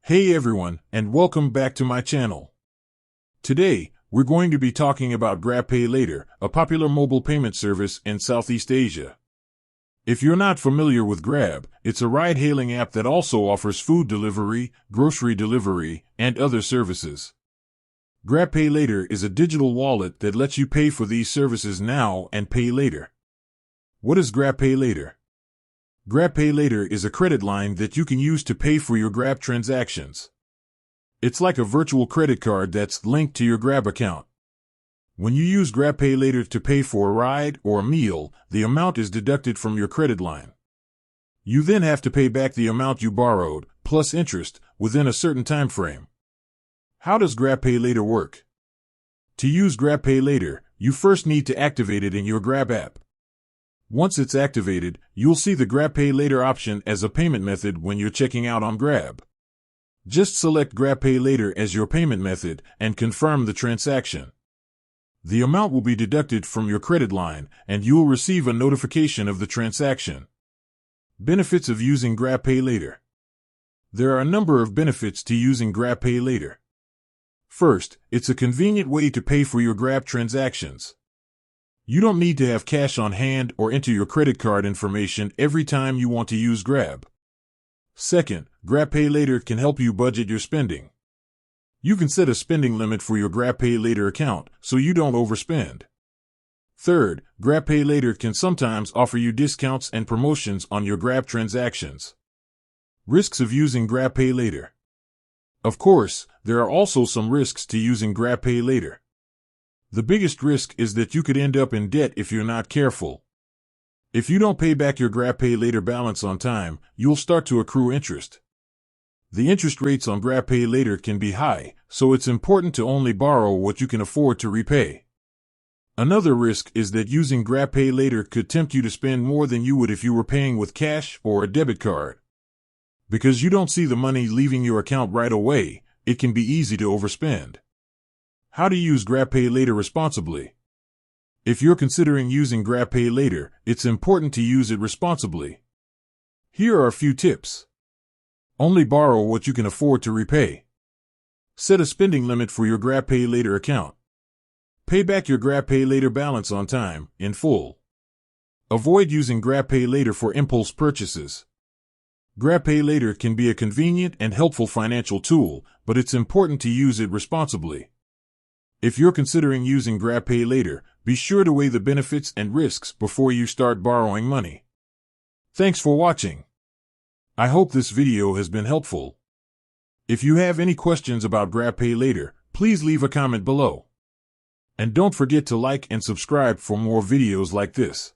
Hey everyone, and welcome back to my channel. Today, we're going to be talking about GrabPay Later, a popular mobile payment service in Southeast Asia. If you're not familiar with Grab, it's a ride-hailing app that also offers food delivery, grocery delivery, and other services. GrabPay Later is a digital wallet that lets you pay for these services now and pay later. What is GrabPay Later? GrabPay Later is a credit line that you can use to pay for your Grab transactions. It's like a virtual credit card that's linked to your Grab account. When you use GrabPay Later to pay for a ride or a meal, the amount is deducted from your credit line. You then have to pay back the amount you borrowed, plus interest, within a certain time frame. How does GrabPay Later work? To use GrabPay Later, you first need to activate it in your Grab app. Once it's activated, you'll see the GrabPay Later option as a payment method when you're checking out on Grab. Just select GrabPay Later as your payment method and confirm the transaction. The amount will be deducted from your credit line, and you will receive a notification of the transaction. Benefits of using GrabPay Later. There are a number of benefits to using GrabPay Later. First, it's a convenient way to pay for your Grab transactions. You don't need to have cash on hand or enter your credit card information every time you want to use Grab. Second, GrabPay Later can help you budget your spending. You can set a spending limit for your GrabPay Later account so you don't overspend. Third, GrabPay Later can sometimes offer you discounts and promotions on your Grab transactions. Risks of using GrabPay Later. Of course, there are also some risks to using GrabPay Later. The biggest risk is that you could end up in debt if you're not careful. If you don't pay back your GrabPay Later balance on time, you'll start to accrue interest. The interest rates on GrabPay Later can be high, so it's important to only borrow what you can afford to repay. Another risk is that using GrabPay Later could tempt you to spend more than you would if you were paying with cash or a debit card. Because you don't see the money leaving your account right away, it can be easy to overspend. How to use GrabPay Later responsibly. If you're considering using GrabPay Later, it's important to use it responsibly. Here are a few tips. Only borrow what you can afford to repay. Set a spending limit for your GrabPay Later account. Pay back your GrabPay Later balance on time, in full. Avoid using GrabPay Later for impulse purchases. GrabPay Later can be a convenient and helpful financial tool, but it's important to use it responsibly. If you're considering using GrabPay Later, be sure to weigh the benefits and risks before you start borrowing money. Thanks for watching. I hope this video has been helpful. If you have any questions about GrabPay Later, please leave a comment below. And don't forget to like and subscribe for more videos like this.